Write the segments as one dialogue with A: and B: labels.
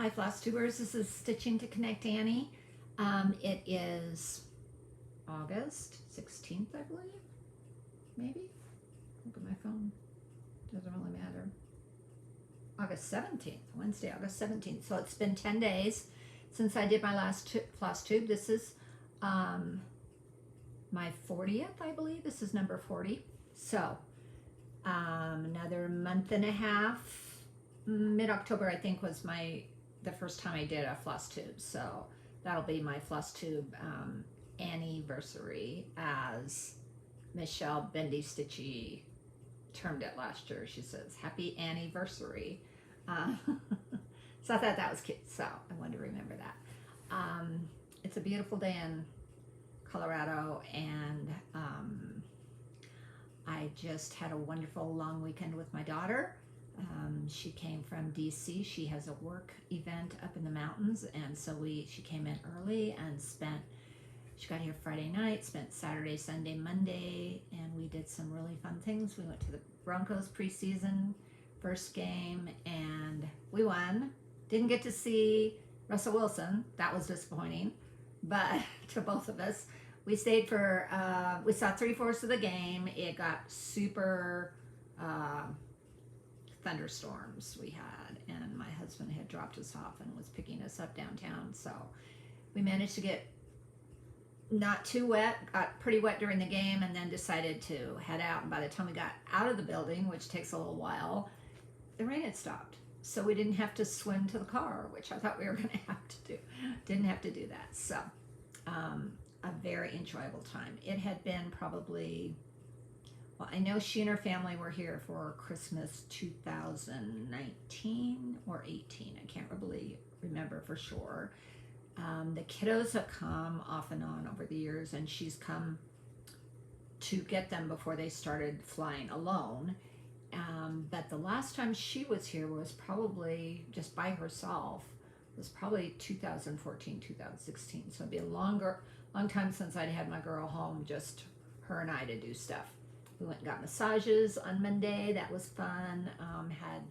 A: Hi Flosstubers, this is Stitching to Connect Annie. It is August 16th, I believe. Maybe? Look at my phone. Doesn't really matter. August 17th, Wednesday, August 17th. So it's been 10 days since I did my last Flosstube. This is my 40th, I believe. This is number 40. So another month and a half. Mid-October, I think, was the first time I did a Flosstube. So that'll be my Flosstube anniversary, as Michelle Bendy Stitchy termed it last year. She says, happy anniversary. So I thought that was cute. So I wanted to remember that. It's a beautiful day in Colorado, and I just had a wonderful long weekend with my daughter. She came from DC. She has a work event up in the mountains, and so she came in early and she got here Friday night, spent Saturday, Sunday, Monday, and we did some really fun things. We went to the Broncos preseason first game, and we won. Didn't get to see Russell Wilson. That was disappointing, but to both of us. We stayed for, we saw 3/4 of the game. It got super thunderstorms we had, and my husband had dropped us off and was picking us up downtown, so we managed to get not too wet, got pretty wet during the game, and then decided to head out. And by the time we got out of the building, which takes a little while, the rain had stopped, so we didn't have to swim to the car, which I thought we were going to have to do. Didn't have to do that. So a very enjoyable time. It had been probably, well, I know she and her family were here for Christmas 2019 or 18. I can't really remember for sure. The kiddos have come off and on over the years, and she's come to get them before they started flying alone. But the last time she was here was probably just by herself. It was probably 2014, 2016. So it'd be a long time since I'd had my girl home, just her and I to do stuff. We went and got massages on Monday. That was fun. Had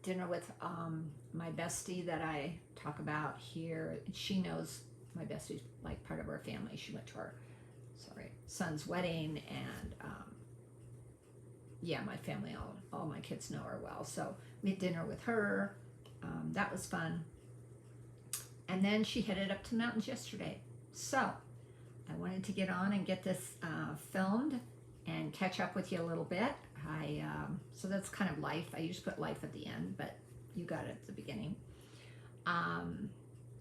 A: dinner with my bestie that I talk about here. She knows my bestie's like part of our family. She went to our son's wedding, and yeah, my family, all my kids know her well. So we had dinner with her. That was fun. And then she headed up to the mountains yesterday. So I wanted to get on and get this filmed and catch up with you a little bit. So that's kind of life. I usually put life at the end, but you got it at the beginning. I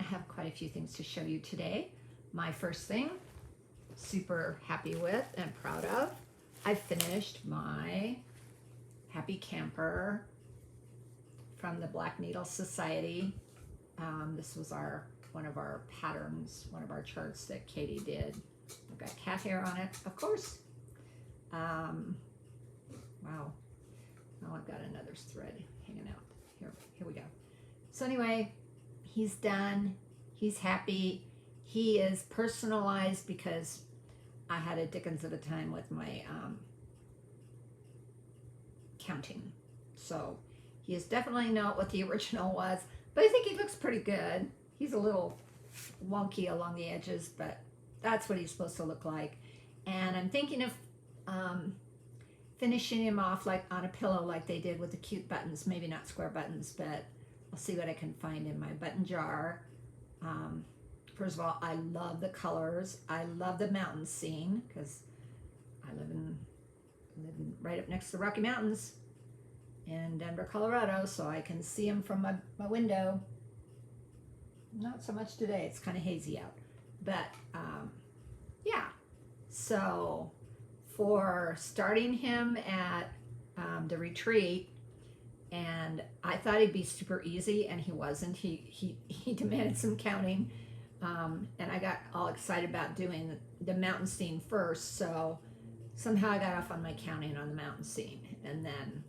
A: have quite a few things to show you today. My first thing, super happy with and proud of, I finished my Happy Camper from the Black Needle Society. This was one of our patterns, one of our charts that Katie did. I've got cat hair on it, of course. Wow. Now I've got another thread hanging out. Here we go. So anyway, he's done. He's happy. He is personalized because I had a dickens of a time with my counting. So he is definitely not what the original was, but I think he looks pretty good. He's a little wonky along the edges, but that's what he's supposed to look like. And I'm thinking of finishing him off like on a pillow, like they did with the cute buttons. Maybe not square buttons, but I'll see what I can find in my button jar. First of all, I love the colors. I love the mountain scene because I live right up next to the Rocky Mountains in Denver, Colorado, so I can see them from my window. Not so much today. It's kind of hazy out, but yeah. So for starting him at the retreat, and I thought he'd be super easy, and he wasn't. He demanded some counting, and I got all excited about doing the mountain scene first. So somehow I got off on my counting on the mountain scene, and then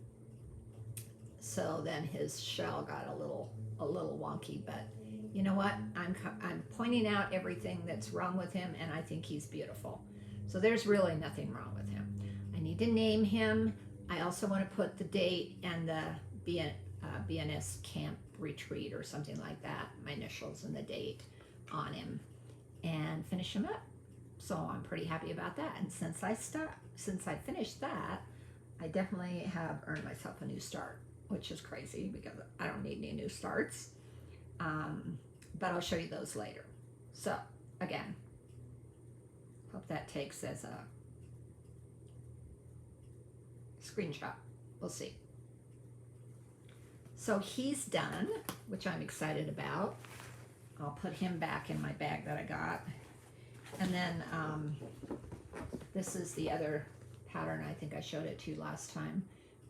A: his shell got a little wonky. But you know what? I'm pointing out everything that's wrong with him, and I think he's beautiful. So there's really nothing wrong with him. I need to name him. I also want to put the date and the BNS camp retreat or something like that, my initials and the date on him, and finish him up. So I'm pretty happy about that. And since I finished that, I definitely have earned myself a new start, which is crazy because I don't need any new starts. But I'll show you those later. So again, hope that takes as a screenshot. We'll see. So he's done, which I'm excited about. I'll put him back in my bag that I got. And then this is the other pattern. I think I showed it to you last time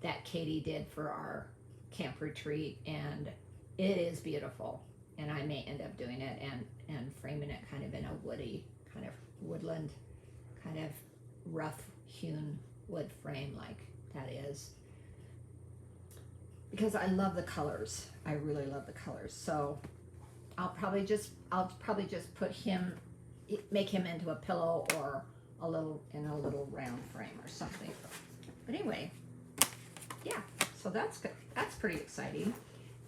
A: that Katie did for our camp retreat, and it is beautiful. And I may end up doing it and framing it kind of in a woody, kind of woodland, kind of rough hewn wood frame like that is. Because I love the colors. I really love the colors. So I'll probably just put him, make him into a pillow or in a little round frame or something. But anyway, yeah, so that's good. That's pretty exciting.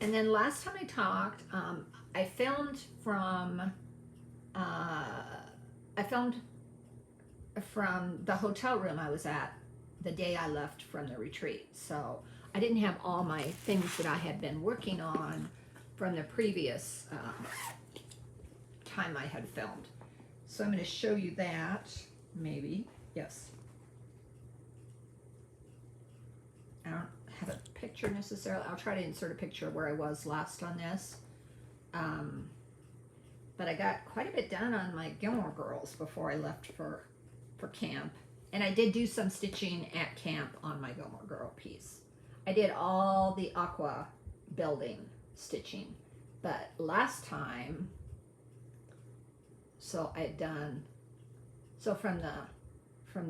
A: And then last time I talked, I filmed from the hotel room I was at the day I left from the retreat. So I didn't have all my things that I had been working on from the previous time I had filmed. So I'm going to show you that, maybe. Yes. I don't have a picture necessarily. I'll try to insert a picture of where I was last on this. But I got quite a bit done on my Gilmore Girls before I left for camp. And I did do some stitching at camp on my Gilmore Girl piece. I did all the aqua building stitching. But last time, so I'd done, so from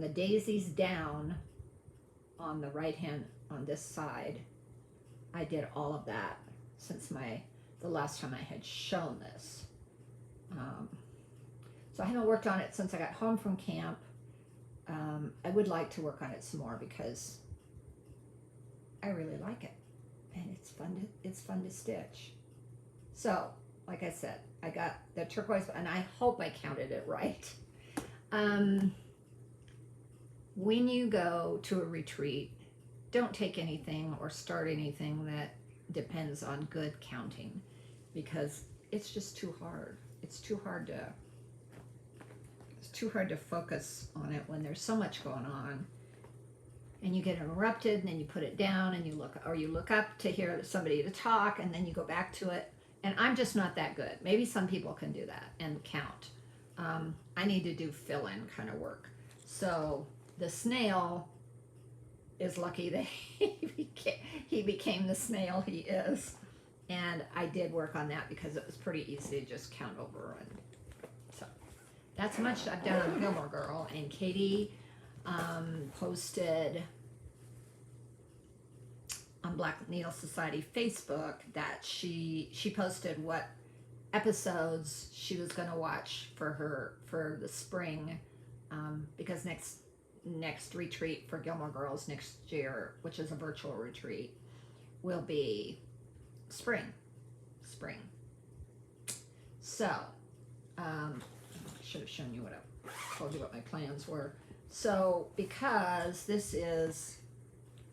A: the daisies down on the right hand, on this side, I did all of that since the last time I had shown this. So I haven't worked on it since I got home from camp. I would like to work on it some more because I really like it, and it's fun to stitch. So, like I said, I got the turquoise, and I hope I counted it right. When you go to a retreat, don't take anything or start anything that depends on good counting, because it's just too hard. It's too hard to focus on it when there's so much going on, and you get interrupted, and then you put it down, and you look up to hear somebody to talk, and then you go back to it. And I'm just not that good. Maybe some people can do that and count. I need to do fill-in kind of work. So the snail is lucky that he became the snail he is. And I did work on that because it was pretty easy to just count over. And so that's much I've done on Gilmore Girl. And Katie posted on Black Needle Society Facebook that she posted what episodes she was going to watch for the spring, because next retreat for Gilmore Girls next year, which is a virtual retreat, will be spring. So I should have shown you told you what my plans were. So because this is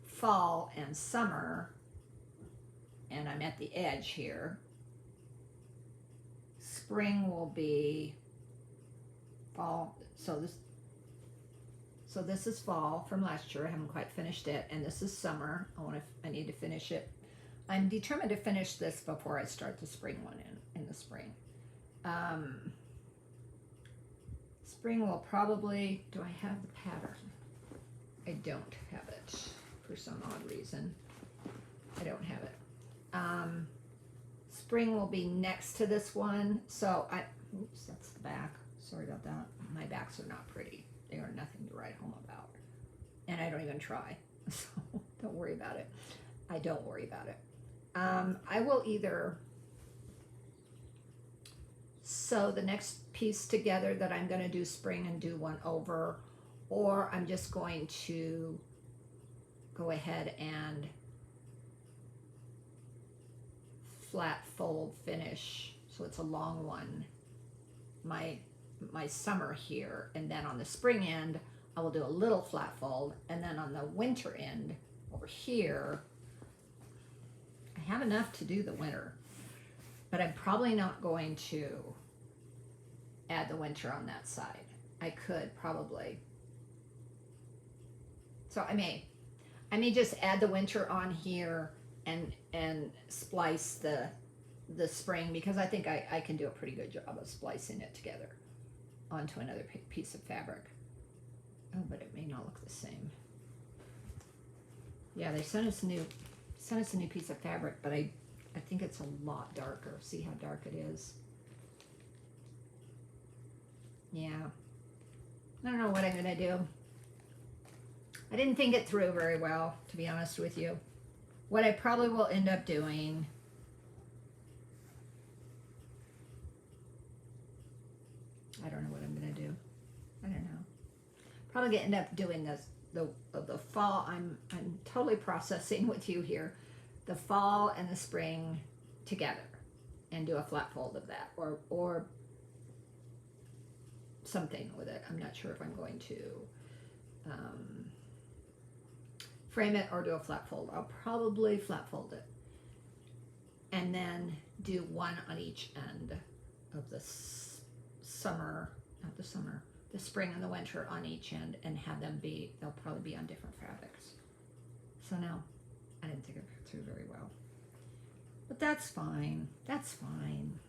A: fall and summer, and I'm at the edge here, spring will be fall. So this is fall from last year. I haven't quite finished it, and this is summer. I need to finish it. I'm determined to finish this before I start the spring one in the spring. Spring will probably, do I have the pattern? I don't have it for some odd reason. I don't have it. Spring will be next to this one. So oops, that's the back. Sorry about that. My backs are not pretty. They are nothing to write home about. And I don't even try. So don't worry about it. I don't worry about it. I will either sew the next piece together that I'm going to do spring and do one over, or I'm just going to go ahead and flat fold finish, so it's a long one, my summer here, and then on the spring end I will do a little flat fold, and then on the winter end over here I have enough to do the winter, but I'm probably not going to add the winter on that side. I could probably, so I may just add the winter on here and splice the spring, because I think I can do a pretty good job of splicing it together onto another piece of fabric. Oh, but it may not look the same. Yeah, they sent us a new piece of fabric, but I think it's a lot darker. See how dark it is? Yeah. I don't know what I'm gonna do. I didn't think it through very well, to be honest with you. What I probably will end up doing, I don't know what I'm gonna do. I don't know. Probably gonna end up doing this the fall. I'm totally processing with you here. The fall and the spring together, and do a flat fold of that, or something with it. I'm not sure if I'm going to frame it or do a flat fold. I'll probably flat fold it, and then do one on each end of the the spring and the winter on each end, and have them be, they'll probably be on different fabrics. So no, I didn't think it through very well, but that's fine. That's fine.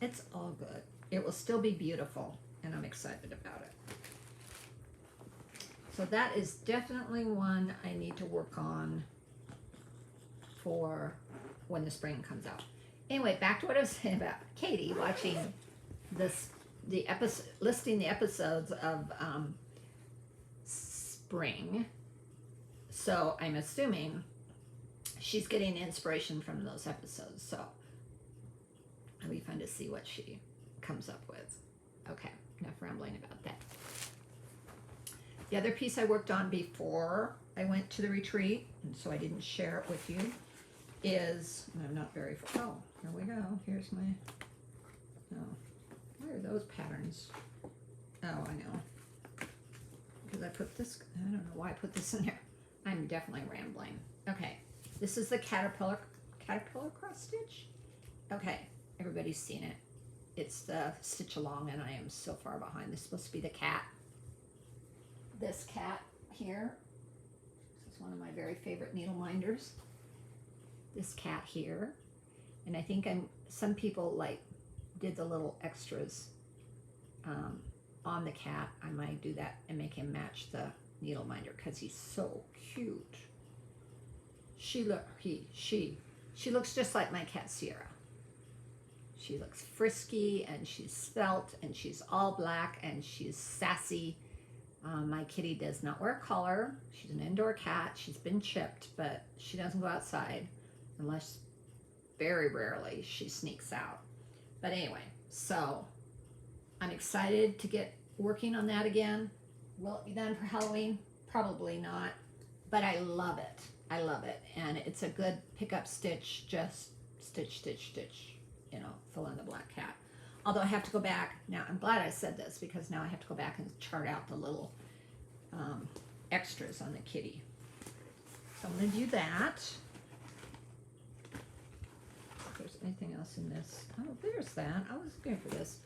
A: It's all good. It will still be beautiful, and I'm excited about it. So that is definitely one I need to work on for when the spring comes out. Anyway, back to what I was saying about Katie watching the episode, listing the episodes of spring. So I'm assuming she's getting inspiration from those episodes. So it'll be fun to see what she comes up with. Okay, enough rambling about that. The other piece I worked on before I went to the retreat, and so I didn't share it with you, is, and I'm not very, oh, here we go. Here's my, oh, where are those patterns? Oh, I know. Because I put this, I don't know why I put this in there. I'm definitely rambling. Okay, this is the caterpillar cross stitch. Okay, everybody's seen it. It's the stitch along, and I am so far behind. This is supposed to be the cat. This cat here. This is one of my very favorite needle minders. This cat here. And I think some people like did the little extras on the cat. I might do that and make him match the needle minder, because he's so cute. She looks just like my cat Sierra. She looks frisky, and she's svelte, and she's all black, and she's sassy. My kitty does not wear a collar. She's an indoor cat. She's been chipped, but she doesn't go outside unless very rarely she sneaks out. But anyway, so I'm excited to get working on that again. Will it be done for Halloween? Probably not, but I love it. I love it, and it's a good pickup stitch. Just stitch, stitch, stitch, you know, fill in the black cat. Although I have to go back, now I'm glad I said this, because now I have to go back and chart out the little extras on the kitty. So I'm going to do that. If there's anything else in this. Oh, there's that. I was looking for this.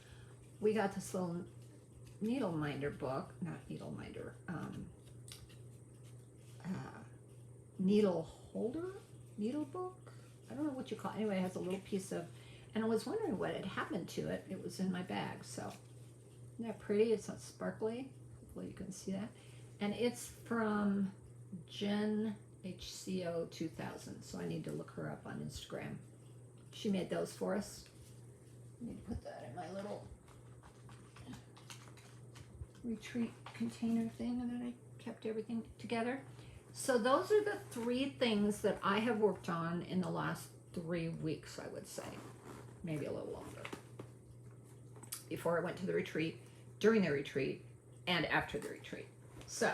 A: We got this little needle minder book, not needle minder, needle holder, needle book. I don't know what you call it. Anyway, it has a little piece of, and I was wondering what had happened to it. It was in my bag, so isn't that pretty? It's not sparkly. Hopefully you can see that. And it's from Jen HCO 2000, so I need to look her up on Instagram. She made those for us. I need to put that in my little retreat container thing that I kept everything together. So those are the 3 things that I have worked on in the last 3 weeks, I would say. Maybe a little longer. Before I went to the retreat, during the retreat, and after the retreat. So,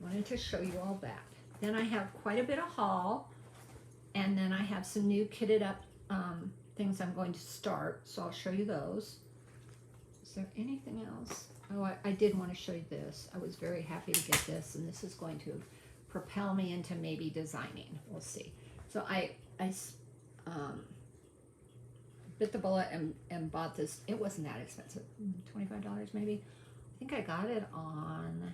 A: wanted to show you all that. Then I have quite a bit of haul. have some new kitted up things I'm going to start, so I'll show you those. Is there anything else? Oh, I did want to show you this. I was very happy to get this, and this is going to propel me into maybe designing. We'll see. So I bit the bullet and bought this. It wasn't that expensive, $25 maybe. I think I got it on,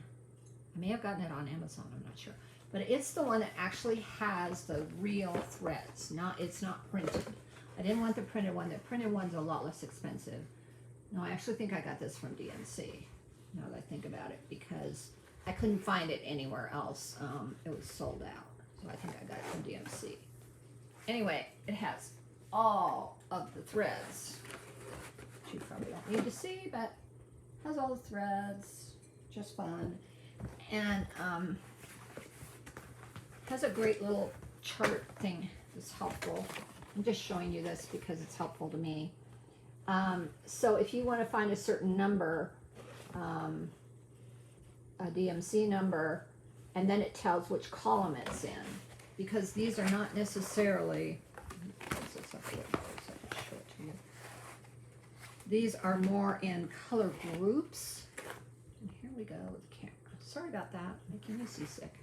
A: I may have gotten it on Amazon, I'm not sure. But it's the one that actually has the real threads. It's not printed. I didn't want the printed one. The printed one's a lot less expensive. No, I actually think I got this from DMC, now that I think about it, because I couldn't find it anywhere else. It was sold out. So I think I got it from DMC. Anyway, it has all of the threads, which you probably don't need to see, but has all the threads, just fun. And has a great little chart thing that's helpful. I'm just showing you this because it's helpful to me. So if you want to find a certain number, a DMC number, and then it tells which column it's in, because these are not necessarily, these are more in color groups. And here we go with the camera. Sorry about that, making me seasick.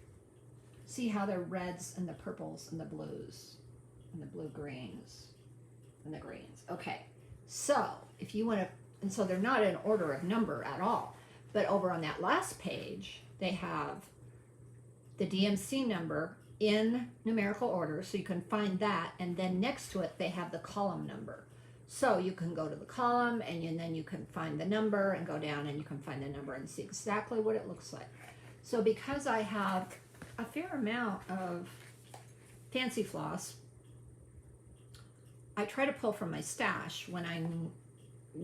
A: See how they're reds and the purples and the blues and the blue greens and the greens. Okay, so if you want to, and so they're not in order of number at all, but over on that last page, they have the DMC number in numerical order, so you can find that, and then next to it, they have the column number. So you can go to the column, and then you can find the number, and go down, and you can find the number and see exactly what it looks like. So because I have a fair amount of fancy floss, I try to pull from my stash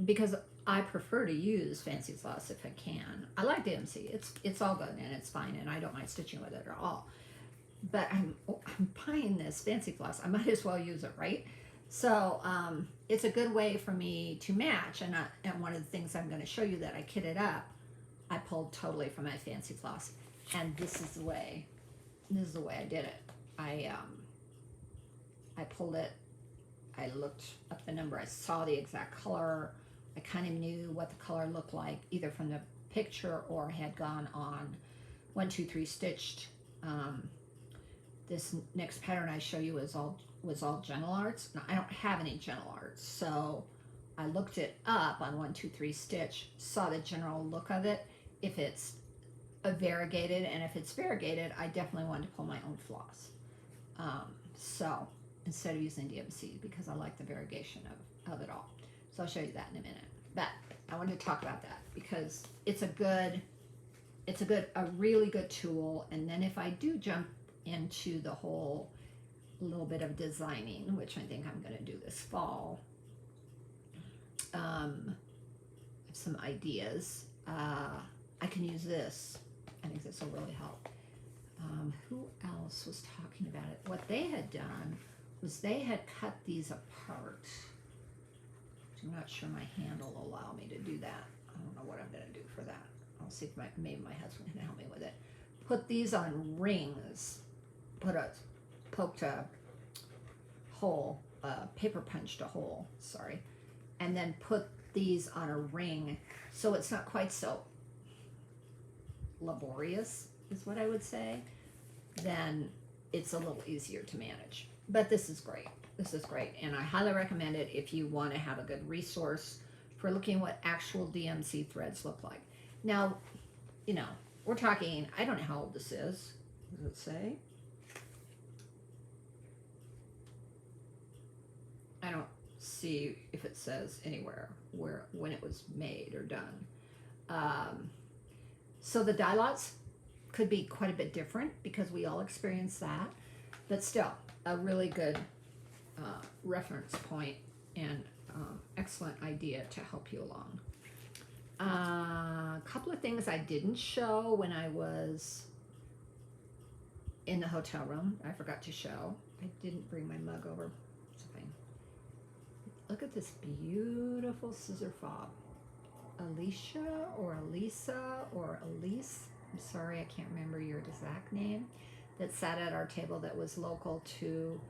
A: because I prefer to use fancy floss if I can. I like DMC. It's all good and it's fine, and I don't mind stitching with it at all. But I'm buying this fancy floss. I might as well use it, right? So it's a good way for me to match. And one of the things I'm going to show you that I kitted up, I pulled totally from my fancy floss. And this is the way I did it. I pulled it. I looked up the number. I saw the exact color. I kind of knew what the color looked like, either from the picture or had gone on 1, 2, 3 stitched. This next pattern I show you was all gentle arts. Now, I don't have any gentle arts, so I looked it up on 1, 2, 3 stitch, saw the general look of it. If it's a variegated, and if it's variegated, I definitely wanted to pull my own floss. So instead of using DMC, because I like the variegation of it all. So I'll show you that in a minute. But I wanted to talk about that because it's a really good tool. And then if I do jump into the whole little bit of designing, which I think I'm going to do this fall, I have some ideas. I can use this. I think this will really help. Who else was talking about it? What they had done was they had cut these apart. I'm not sure my hand will allow me to do that. I don't know what I'm going to do for that. I'll see if maybe my husband can help me with it. Put these on rings. Poked a hole, paper punched a hole, sorry. And then put these on a ring so it's not quite so laborious, is what I would say. Then it's a little easier to manage. But this is great. This is great, and I highly recommend it if you want to have a good resource for looking what actual DMC threads look like. Now, we're talking, I don't know how old this is. Does it say? I don't see if it says anywhere when it was made or done. So the dye lots could be quite a bit different because we all experience that, but still a really good reference point and excellent idea to help you along. A couple of things I didn't show when I was in the hotel room. I forgot to show. I didn't bring my mug over. It's fine. Look at this beautiful scissor fob. Alicia or Elisa or Elise, I'm sorry, I can't remember your exact name, that sat at our table that was local to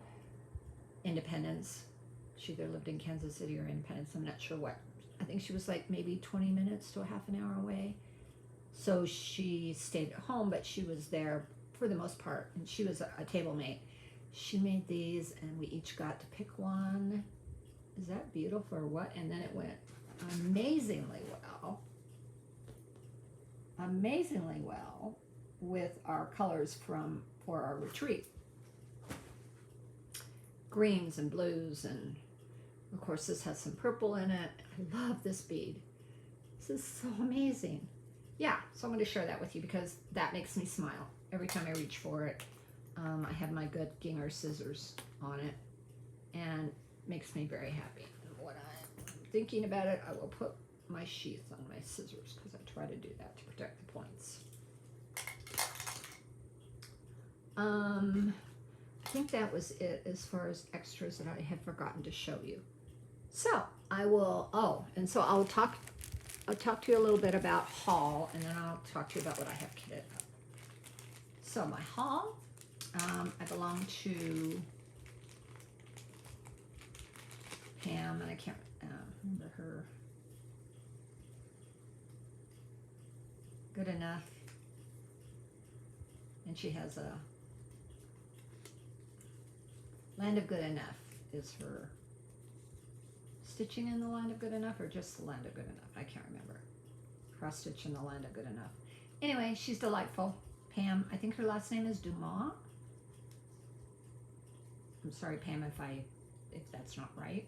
A: Independence. She either lived in Kansas City or Independence. I'm not sure what. I think she was like maybe 20 minutes to a half an hour away. So she stayed at home, but she was there for the most part, and she was a table mate. She made these, and we each got to pick one. Is that beautiful or what? And then it went amazingly well with our colors for our retreat. Greens and blues, and of course this has some purple in it. I love this bead. This is so amazing. Yeah, so I'm going to share that with you because that makes me smile every time I reach for it. I have my good Ginger scissors on it, and makes me very happy. And when I'm thinking about it, I will put my sheath on my scissors because I try to do that to protect the points. I think that was it as far as extras that I had forgotten to show you. So I will, and so I'll talk to you a little bit about haul, and then I'll talk to you about what I have kitted up. So my haul, I belong to Pam, and I can't remember her. Good Enough. And she has a Land of Good Enough is her stitching in the Land of Good Enough, or just the Land of Good Enough. I can't remember. Cross stitch in the Land of Good Enough. Anyway, she's delightful. Pam, I think her last name is Dumas. I'm sorry, Pam, if that's not right.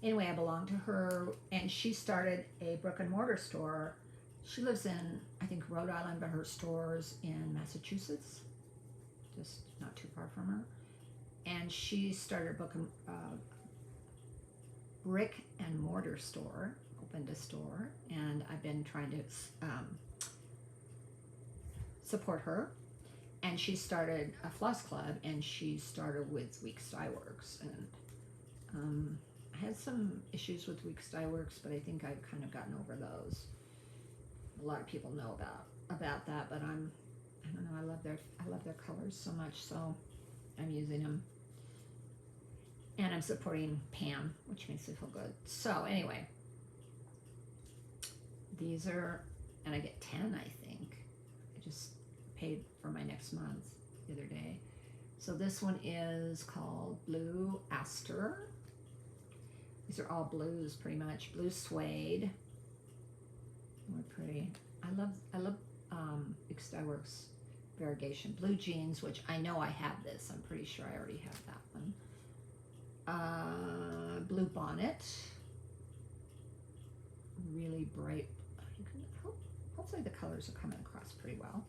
A: Anyway, I belong to her, and she started a brick and mortar store. She lives in, I think, Rhode Island, but her store's in Massachusetts, just not too far from her. And she started a brick and mortar store, opened a store, and I've been trying to support her. And she started a floss club, and she started with Weeks Dye Works. And I had some issues with Weeks Dye Works, but I think I've kind of gotten over those. A lot of people know about that, but I don't know, I love their colors so much, so I'm using them. And I'm supporting Pam, which makes me feel good. So anyway, these are, and I get 10, I think. I just paid for my next month the other day. So this one is called Blue Aster. These are all blues, pretty much. Blue suede. More pretty. I love Weeks Dye Works variegation. Blue jeans, which I know I have this. I'm pretty sure I already have that one. Blue bonnet. Really bright. You can hopefully the colors are coming across pretty well.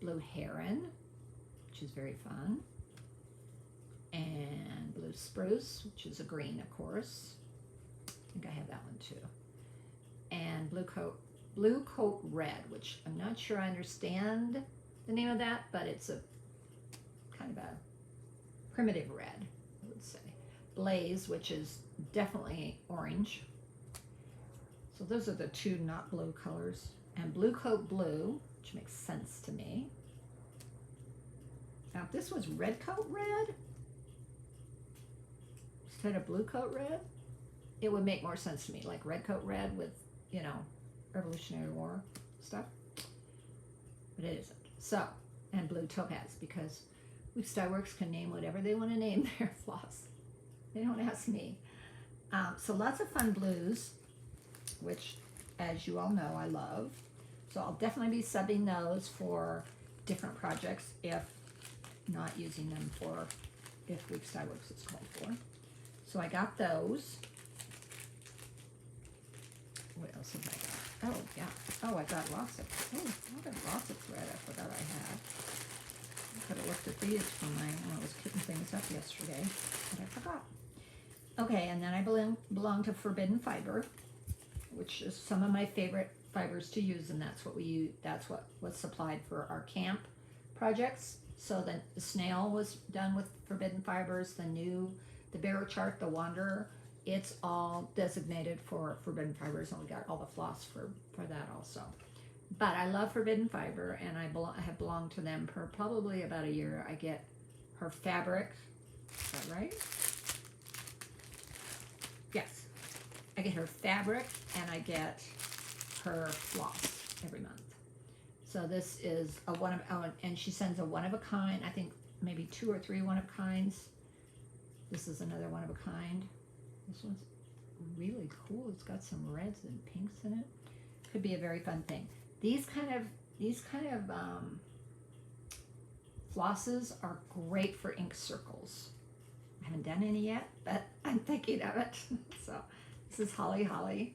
A: Blue heron, which is very fun. And blue spruce, which is a green, of course. I think I have that one too. And blue coat red, which I'm not sure I understand the name of that, but it's a kind of a primitive red, I would say. Blaze, which is definitely orange. So those are the two not blue colors. And blue coat blue, which makes sense to me. Now if this was red coat red instead of blue coat red, it would make more sense to me, like red coat red with, you know, Revolutionary War stuff. But it isn't. So, and blue topaz, because Weeks Dye Works can name whatever they want to name their floss. They don't ask me. So lots of fun blues, which, as you all know, I love. So I'll definitely be subbing those for different projects, if not using them for, if Weeks Dye Works is called for. So I got those. What else have I got? Oh, yeah. Oh, I got lots of thread I forgot I had. I could have looked at these when I was kitting things up yesterday, but I forgot. Okay, and then I belong to Forbidden Fiber, which is some of my favorite fibers to use, and that's what we use. That's what was supplied for our camp projects. So then the snail was done with Forbidden Fibers. The Bearer Chart, the Wanderer, it's all designated for Forbidden Fibers, and we got all the floss for that also. But I love Forbidden Fiber, and I have belonged to them for probably about a year. I get her fabric. Is that right? Yes. I get her fabric and I get her floss every month. So this is a one of, oh, and she sends a one of a kind, I think maybe 2 or 3 one of kinds. This is another one of a kind. This one's really cool. It's got some reds and pinks in it. Could be a very fun thing. These kind of flosses are great for ink circles. I haven't done any yet, but I'm thinking of it. So this is Holly Holly,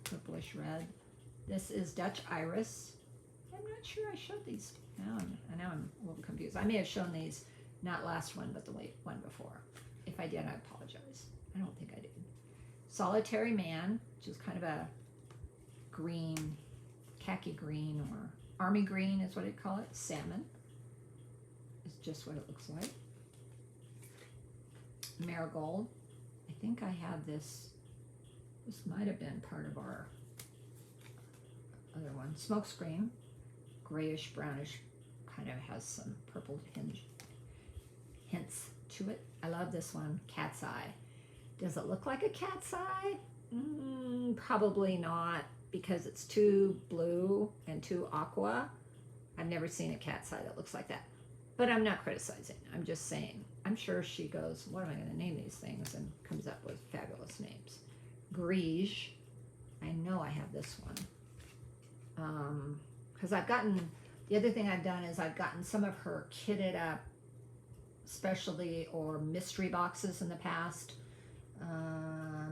A: purplish red. This is Dutch Iris. I'm not sure I showed these. Now I'm a little confused. I may have shown these, not last one, but the one before. If I did, I apologize. I don't think I did. Solitary Man, which is kind of a green, khaki green, or army green is what I'd call it. Salmon is just what it looks like. Marigold. I think I have this. This might have been part of our other one. Smokescreen. Grayish, brownish, kind of has some purple hints to it. I love this one. Cat's Eye. Does it look like a cat's eye? Probably not, because it's too blue and too aqua. I've never seen a cat's eye that looks like that. But I'm not criticizing. I'm just saying. I'm sure she goes, what am I going to name these things? And comes up with fabulous names. Grige. I know I have this one. Because I've gotten, the other thing I've done is I've gotten some of her kitted up specialty or mystery boxes in the past.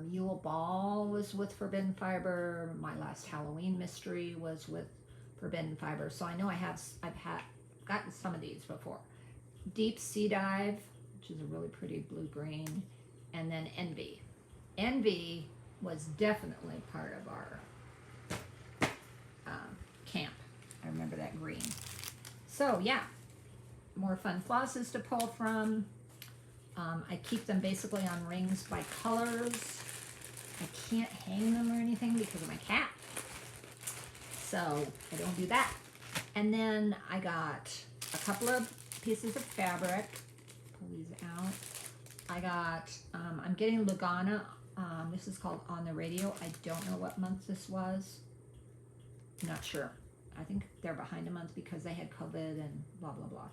A: Yule Ball was with Forbidden Fiber. My last Halloween mystery was with Forbidden Fiber. So I know I've gotten some of these before. Deep Sea Dive, which is a really pretty blue-green. And then Envy. Envy was definitely part of our camp. I remember that green. So yeah, more fun flosses to pull from. I keep them basically on rings by colors. I can't hang them or anything because of my cat. So I don't do that. And then I got a couple of pieces of fabric. Pull these out. I got, I'm getting Lugana. This is called On the Radio. I don't know what month this was. I'm not sure. I think they're behind a month because they had COVID and blah, blah, blah.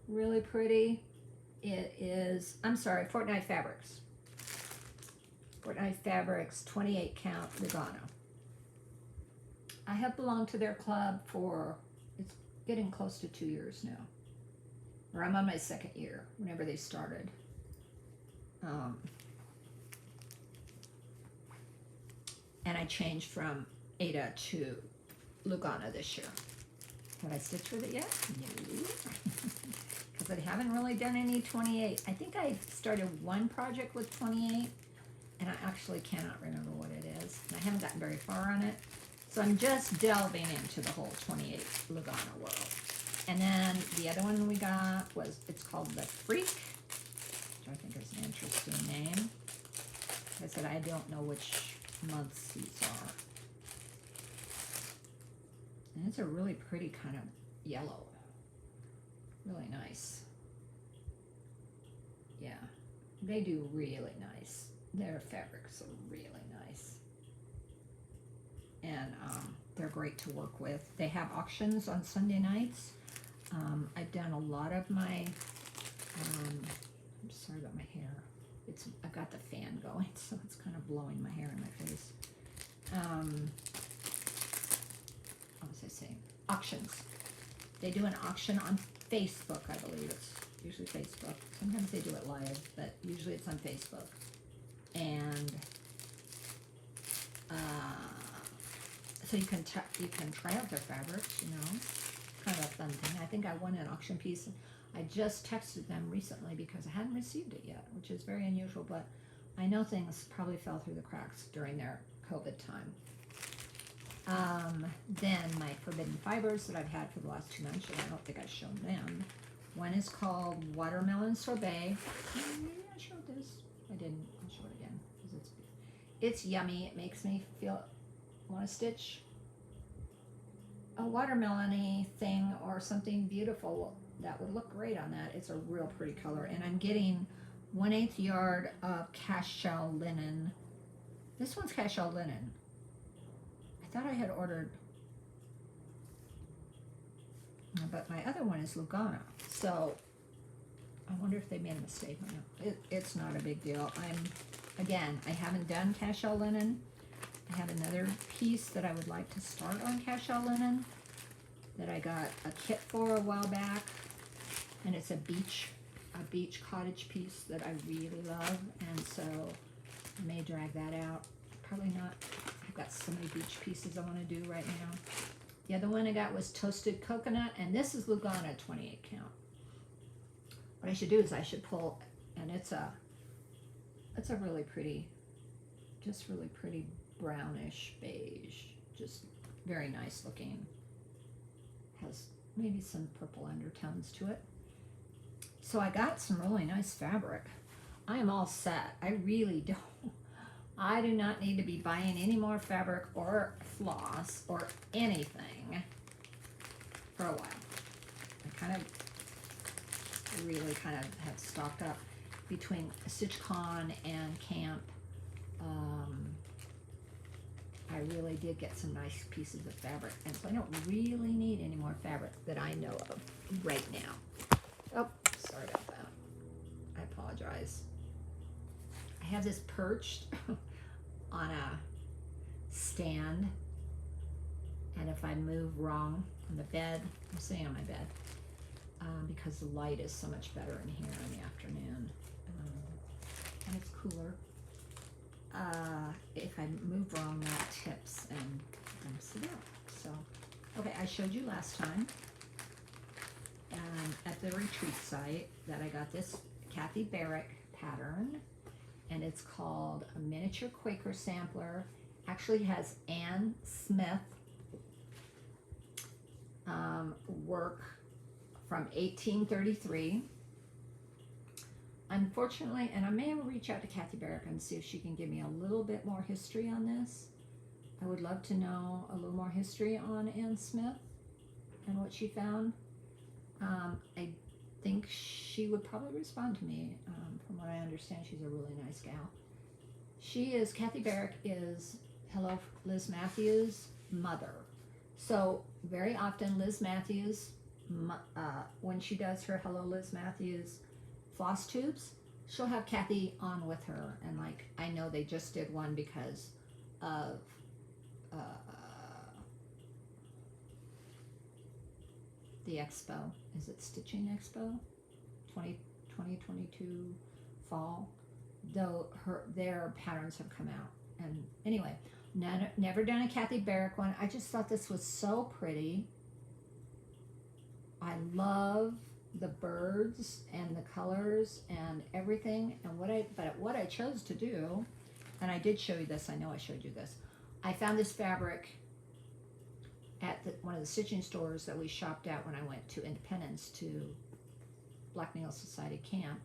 A: Really pretty. It is, I'm sorry, Fortnite Fabrics. Fortnite Fabrics 28 count Lugano. I have belonged to their club for, it's getting close to 2 years now. Or I'm on my 2nd year, whenever they started. And I changed from Ada to Lugano this year. Have I stitched with it yet? No. Because I haven't really done any 28. I think I started one project with 28, and I actually cannot remember what it is. And I haven't gotten very far on it. So I'm just delving into the whole 28 Lugano world. And then the other one we got was, it's called The Freak, which I think is an interesting name. Like I said, I don't know which months these are. And it's a really pretty kind of yellow. Really nice. Yeah, they do really nice. Their fabrics are really nice. And they're great to work with. They have auctions on Sunday nights. I've done a lot of my, I'm sorry about my hair. I've got the fan going, so it's kind of blowing my hair in my face. What was I saying? Auctions. They do an auction on Facebook, I believe. It's usually Facebook. Sometimes they do it live, but usually it's on Facebook. And so you can try out their fabrics, you know. Kind of a fun thing. I think I won an auction piece. I just texted them recently because I hadn't received it yet, which is very unusual, but I know things probably fell through the cracks during their COVID time. Then my Forbidden Fibers that I've had for the last 2 months, and I don't think I've shown them. One is called Watermelon Sorbet. Maybe I showed this. I didn't. I'll show it again because it's yummy. It makes me want to stitch a watermelon-y thing or something beautiful that would look great on that. It's a real pretty color. And I'm getting 1/8 yard of cashel linen. This one's cashel linen. I thought I had ordered, but my other one is Lugana. So I wonder if they made a mistake on it. It's not a big deal. Again, I haven't done cashel linen. I have another piece that I would like to start on cashel linen that I got a kit for a while back, and it's a beach cottage piece that I really love, and so I may drag that out. Probably not. I've got so many beach pieces I want to do right now. The other one I got was toasted coconut, and this is Lugana 28 count. What I should do is I should pull, and it's a really pretty, just really pretty brownish beige, just very nice looking. Has maybe some purple undertones to it. So I got some really nice fabric. I am all set. I do not need to be buying any more fabric or floss or anything for a while. I really kind of have stocked up between StitchCon and camp. I really did get some nice pieces of fabric, and so I don't really need any more fabric that I know of right now. Oh, sorry about that. I apologize. I have this perched on a stand, and if I move wrong on the bed, I'm sitting on my bed, because the light is so much better in here in the afternoon, and it's cooler. If I move wrong, that tips and dumps it out. So, okay, I showed you last time at the retreat site that I got this Kathy Barrick pattern, and it's called a miniature Quaker sampler. Actually has Anne Smith work from 1833. Unfortunately, and I may reach out to Kathy Barrick and see if she can give me a little bit more history on this. I would love to know a little more history on Anne Smith and what she found. I think she would probably respond to me. From what I understand, she's a really nice gal. Kathy Barrick is Hello Liz Matthews' mother. So very often Liz Matthews, when she does her Hello Liz Matthews Flosstubes, she'll have Kathy on with her, and like I know they just did one because of the expo. Is it Stitching Expo 2022 fall? Though their patterns have come out, and anyway, never done a Kathy Barrick one. I just thought this was so pretty. I love the birds and the colors and everything, and what I chose to do, and I did show you this, I know I showed you this. I found this fabric at one of the stitching stores that we shopped at when I went to Independence to Black Needle Society camp.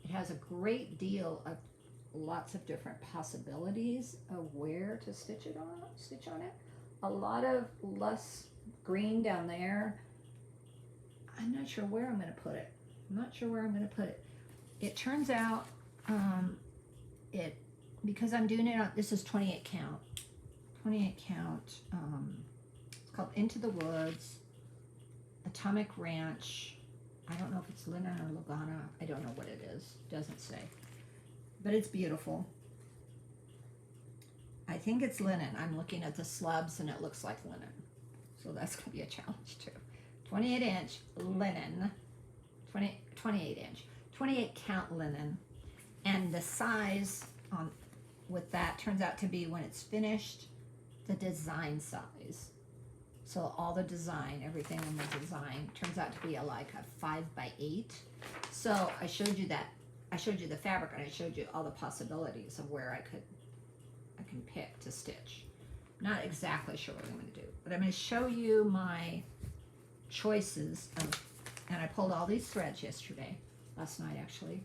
A: It has a great deal of lots of different possibilities of where to stitch on it. A lot of lush green down there. I'm not sure where I'm going to put it. It turns out, because I'm doing it on, this is 28 count. It's called Into the Woods, Atomic Ranch. I don't know if it's linen or Lugana. I don't know what it is. Doesn't say. But it's beautiful. I think it's linen. I'm looking at the slubs and it looks like linen. So that's going to be a challenge too. 28 inch linen, 28 inch, 28 count linen, and the size with that turns out to be, when it's finished, the design size. So all the design, everything in the design turns out to be like a 5x8. So I showed you that. I showed you the fabric, and I showed you all the possibilities of where I can pick to stitch. Not exactly sure what I'm going to do, but I'm going to show you my choices and I pulled all these threads last night actually.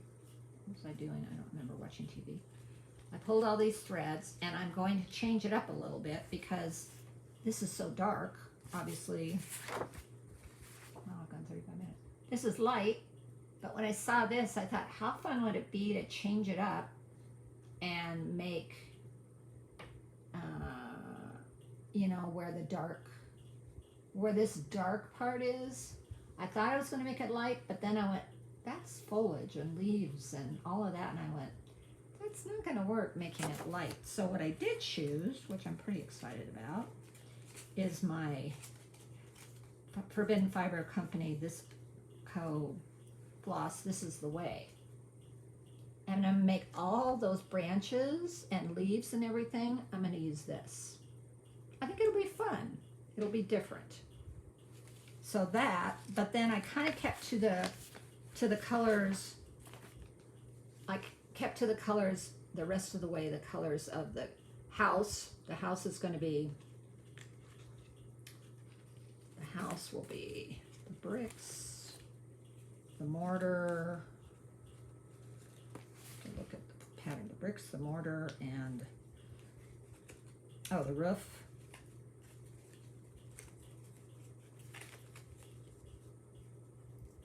A: What was I doing? I don't remember, watching TV. I pulled all these threads, and I'm going to change it up a little bit because this is so dark, obviously. Oh, I've gone 35 minutes. This is light, but when I saw this, I thought, how fun would it be to change it up and make, you know, where this dark part is. I thought I was going to make it light, but then I went, that's foliage and leaves and all of that, and I went, that's not going to work making it light. So what I did choose, which I'm pretty excited about, is my Forbidden Fiber Company, this floss, This Is the Way. And I'm going to make all those branches and leaves and everything, I'm going to use this. I think it'll be fun. It'll be different. So that, but then I kind of kept to the colors. I kept to the colors the rest of the way, the colors of the house. The house is going to be, the house will be the bricks, the mortar. Look at the pattern, the bricks, the mortar, and the roof.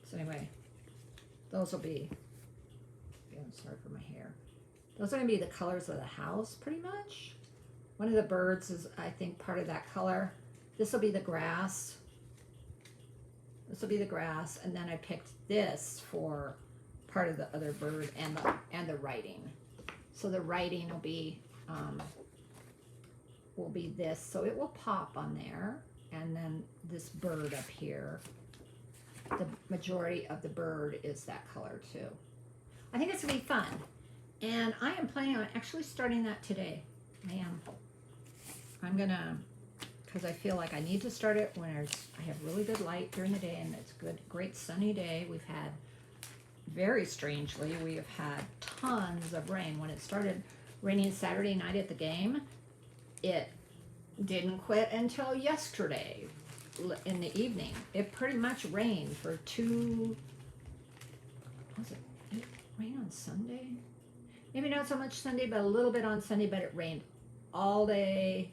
A: So anyway, those will be, I'm sorry for my hair. Those are going to be the colors of the house, pretty much. One of the birds is, I think, part of that color. This will be the grass. This will be the grass, and then I picked this for part of the other bird and the writing. So the writing will be this, so it will pop on there, and then this bird up here. The majority of the bird is that color too. I think it's gonna be fun, and I am planning on actually starting that today. I am. I'm gonna, because I feel like I need to start it when I have really good light during the day, and it's good, great sunny day. We've had, very strangely, we have had tons of rain. When it started raining Saturday night at the game, it didn't quit until yesterday in the evening. It pretty much rained for did it rain on Sunday? Maybe not so much Sunday, but a little bit on Sunday, but it rained all day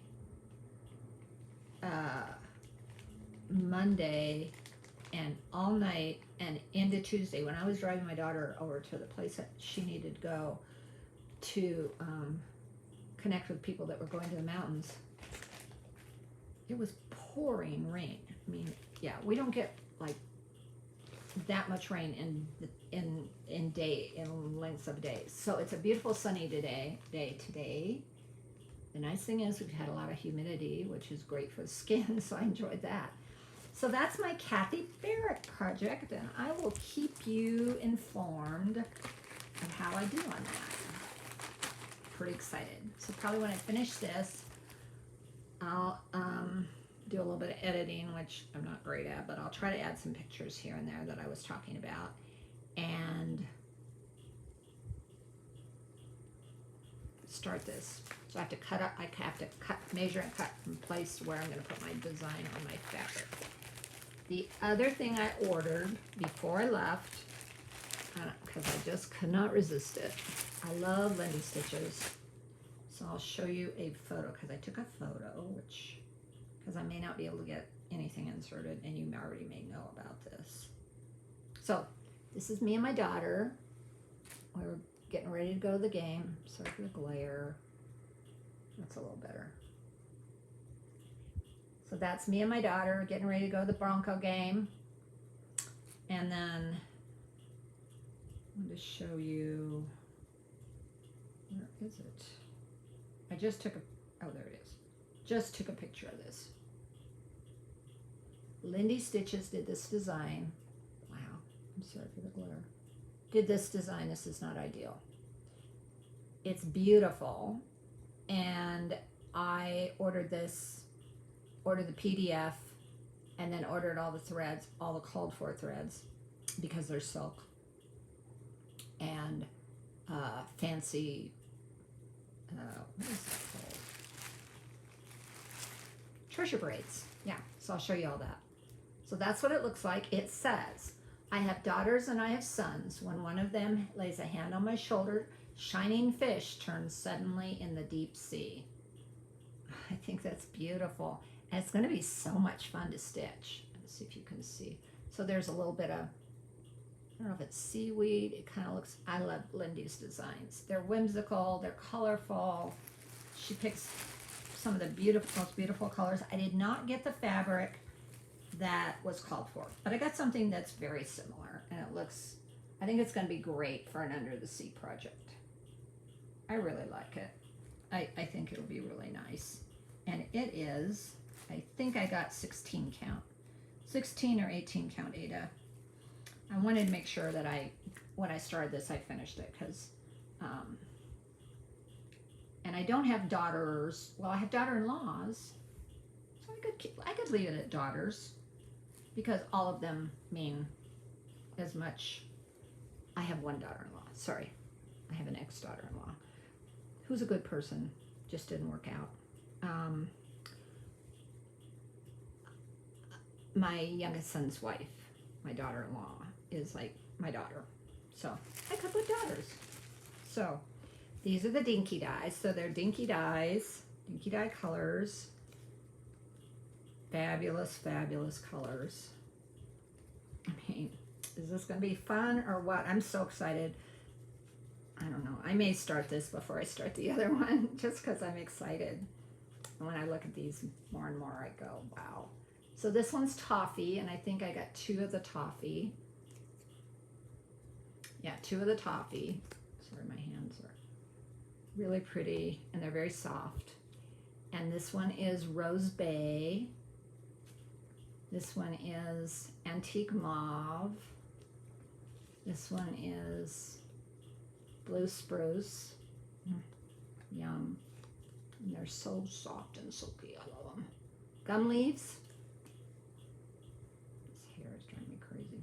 A: Monday and all night and into Tuesday. When I was driving my daughter over to the place that she needed to go to connect with people that were going to the mountains, it was pouring rain. I mean, yeah, we don't get like that much rain in lengths of days. So it's a beautiful sunny day today. The nice thing is we've had a lot of humidity, which is great for the skin, so I enjoyed that. So that's my Kathy Barrett project, and I will keep you informed of how I do on that. Pretty excited. So probably when I finish this, I'll do a little bit of editing, which I'm not great at, but I'll try to add some pictures here and there that I was talking about, and start this. So I have to cut up, measure and cut and place where I'm going to put my design on my fabric. The other thing I ordered before I left, because I just could not resist it. I love Lindy Stitches. So I'll show you a photo, because I took a photo, because I may not be able to get anything inserted, and you already may know about this. So this is me and my daughter. We're getting ready to go to the game. Sorry for the glare. That's a little better. So that's me and my daughter getting ready to go to the Bronco game. And then I'm going to show you, where is it? I just took oh, there it is. Just took a picture of this. Lindy Stitches did this design. Wow, I'm sorry for the glare. Did this design. This is not ideal. It's beautiful. And I ordered the PDF, and then ordered all the threads, all the called for threads, because they're silk and fancy, what is that called? Treasure braids. Yeah, so I'll show you all that. So that's what it looks like. It says, I have daughters and I have sons. When one of them lays a hand on my shoulder, shining fish turns suddenly in the deep sea. I think that's beautiful. And it's going to be so much fun to stitch. Let's see if you can see. So there's a little bit of don't know if it's seaweed. It kind of looks, I love Lindy's designs. They're whimsical, they're colorful. She picks some of the most beautiful colors. I did not get the fabric that was called for, but I got something that's very similar, and it looks, I think it's going to be great for an under the sea project. I really like it. I think it'll be really nice. And it is, I think I got 16 count. 16 or 18 count, Ada. I wanted to make sure that when I started this, I finished it, because, and I don't have daughters. Well, I have daughter-in-laws, so I could leave it at daughters, because all of them mean as much. I have one daughter-in-law. Sorry, I have an ex-daughter-in-law who's a good person, just didn't work out. My youngest son's wife, my daughter-in-law, is like my daughter, so I could put daughters. So these are the dinky dyes. So they're dinky dyes, dinky dye colors. Fabulous, fabulous colors. I mean, is this going to be fun or what? I'm so excited. I don't know. I may start this before I start the other one, just because I'm excited. And when I look at these more and more, I go, wow. So this one's toffee, and I think I got 2 of the toffee. Yeah, 2 of the toffee. Sorry, my hands are really pretty, and they're very soft. And this one is Rose Bay. This one is Antique Mauve. This one is Blue Spruce. Yum. And they're so soft and silky, I love them. Gum Leaves. This hair is driving me crazy.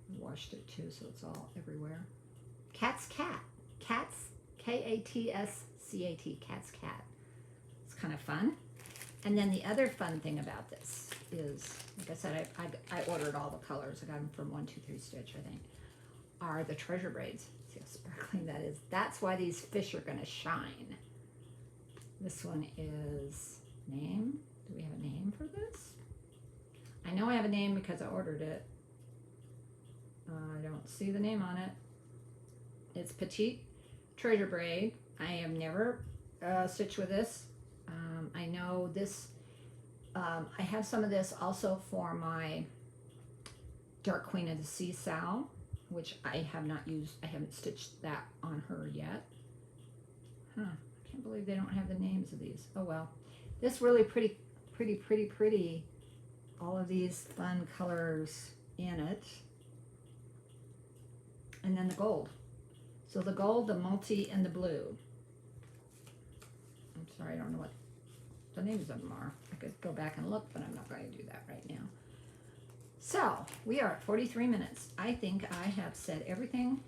A: I washed it too, so it's all everywhere. Cat's Cat. Cat's, K-A-T-S-C-A-T. Cat's Cat. It's kind of fun. And then the other fun thing about this is, like I said, I ordered all the colors. I got them from 123 Stitch, I think, are the treasure braids. See how sparkling that is? That's why these fish are going to shine. This one is name. Do we have a name for this? I know I have a name because I ordered it. I don't see the name on it. It's Petite Treasure Braid. I have never stitched with this. I know this, I have some of this also for my Dark Queen of the Sea Sow, which I have not used. I haven't stitched that on her yet. Huh, I can't believe they don't have the names of these. Oh well. This really pretty. All of these fun colors in it. And then the gold. So the gold, the multi, and the blue. I'm sorry, I don't know what the names of them are. I could go back and look, but I'm not going to do that right now. So we are at 43 minutes. I think I have said everything,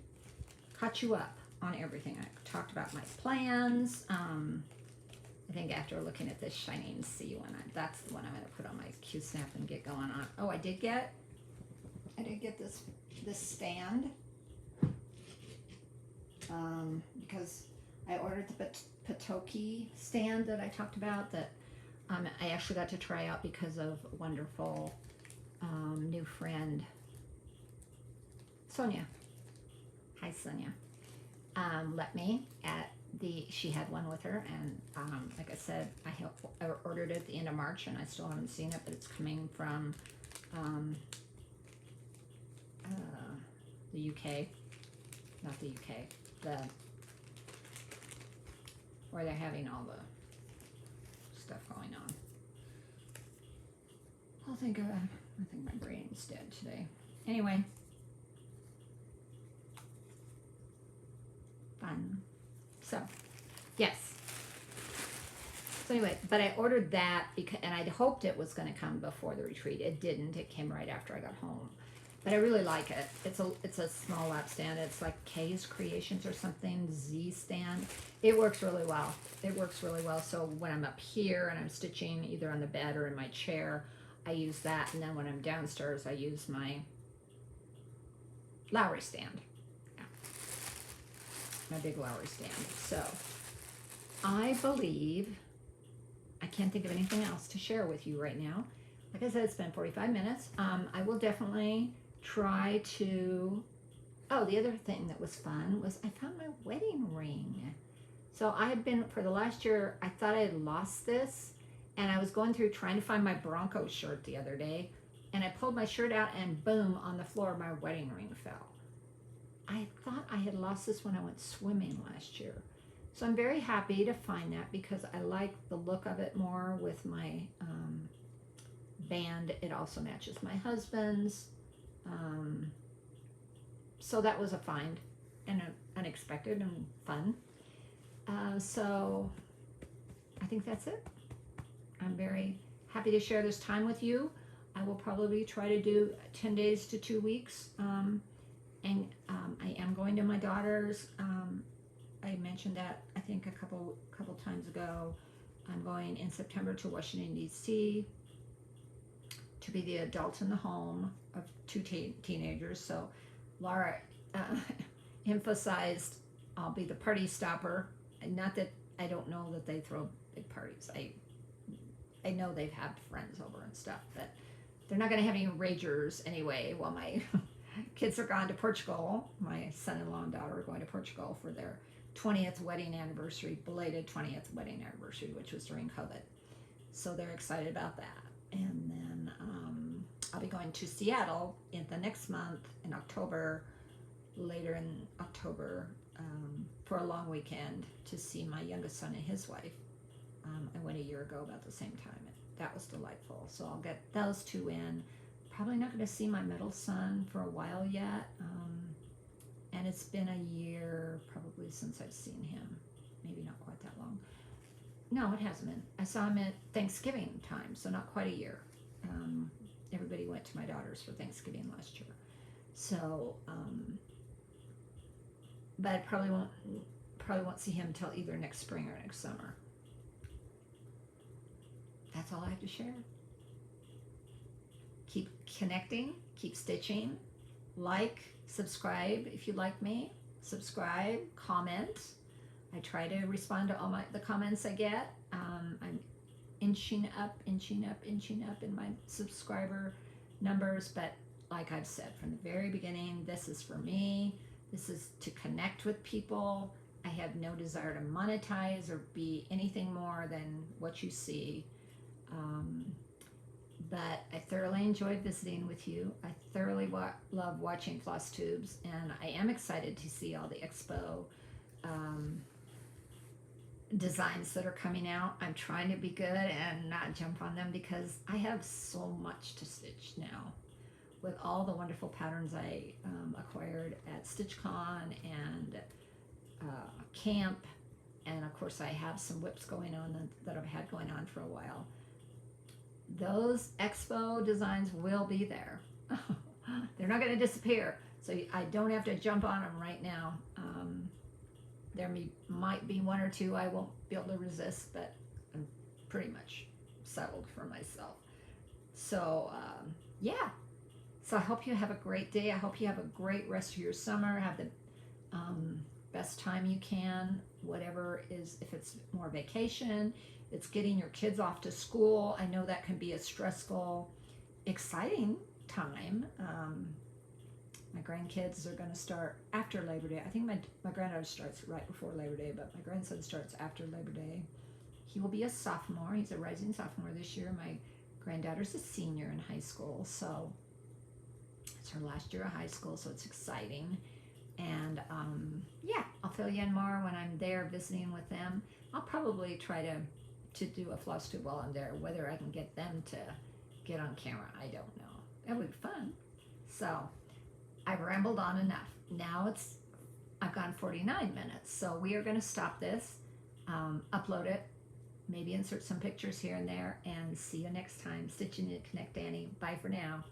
A: caught you up on everything. I talked about my plans. I think after looking at this Shining Sea one, that's the one I'm going to put on my Q-Snap and get going on. Oh, I did get this stand because I ordered the Patoki stand that I talked about that I actually got to try out because of wonderful new friend Sonia. Hi Sonia. Let me at she had one with her, and like I said, I ordered it at the end of March and I still haven't seen it, but it's coming from the UK, not the UK, where they're having all the stuff going on. I think my brain's dead today. Anyway, fun. So, yes. So anyway, but I ordered that because, and I'd hoped it was going to come before the retreat. It didn't. It came right after I got home. But I really like it. It's a small lap stand. It's like Kay's Creations or something, Z stand. It works really well. It works really well. So when I'm up here and I'm stitching either on the bed or in my chair, I use that. And then when I'm downstairs, I use my Lowry stand. Yeah. My big Lowry stand. So I believe I can't think of anything else to share with you right now. Like I said, it's been 45 minutes. I will definitely try to Oh, the other thing that was fun was I found my wedding ring. So I had been, for the last year, I thought I had lost this, and I was going through trying to find my Bronco shirt the other day, and I pulled my shirt out, and boom, on the floor, my wedding ring fell. I thought I had lost this when I went swimming last year. So I'm very happy to find that because I like the look of it more with my band. It also matches my husband's. So that was a find and unexpected and fun. So I think that's it. I'm very happy to share this time with you. I will probably try to do 10 days to 2 weeks. I am going to my daughter's. I mentioned that I think a couple times ago. I'm going in September to Washington, D.C. to be the adult in the home of two teenagers. So Laura emphasized I'll be the party stopper. Not that I don't know that they throw big parties. I know they've had friends over and stuff, but they're not going to have any ragers anyway while my kids are gone to Portugal. My son-in-law and daughter are going to Portugal for their 20th wedding anniversary, belated 20th wedding anniversary, which was during COVID. So they're excited about that. And then I'll be going to Seattle in the next month in October, later in October, for a long weekend to see my youngest son and his wife. I went a year ago about the same time. That was delightful. So I'll get those two in. Probably not going to see my middle son for a while yet. And it's been a year probably since I've seen him. Maybe not quite that long. No, it hasn't been. I saw him at Thanksgiving time, so not quite a year. Everybody went to my daughter's for Thanksgiving last year. So, but I probably won't see him until either next spring or next summer. That's all I have to share. Keep connecting, keep stitching, like, subscribe if you like me, subscribe, comment. I try to respond to all the comments I get. I'm inching up in my subscriber numbers, but like I've said from the very beginning, this is for me. This is to connect with people. I have no desire to monetize or be anything more than what you see. But I thoroughly enjoyed visiting with you. I thoroughly love watching Flosstubes, and I am excited to see all the expo designs that are coming out. I'm trying to be good and not jump on them because I have so much to stitch now with all the wonderful patterns I acquired at StitchCon and camp, and of course I have some whips going on that I've had going on for a while. Those expo designs will be there. They're not going to disappear, so I don't have to jump on them right now. There might be one or two I won't be able to resist, but I'm pretty much settled for myself. So yeah, so I hope you have a great day. I hope you have a great rest of your summer. Have the best time you can, whatever is, if it's more vacation, it's getting your kids off to school. I know that can be a stressful, exciting time. My grandkids are going to start after Labor Day. I think my granddaughter starts right before Labor Day, but my grandson starts after Labor Day. He will be a sophomore. He's a rising sophomore this year. My granddaughter's a senior in high school, so it's her last year of high school, so it's exciting. And yeah, I'll fill you in more when I'm there visiting with them. I'll probably try to do a Flosstube while I'm there. Whether I can get them to get on camera, I don't know. That would be fun. So I've rambled on enough. Now I've gone 49 minutes, so we are going to stop this, upload it, maybe insert some pictures here and there, and see you next time. Stitching It Connect Annie. Bye for now.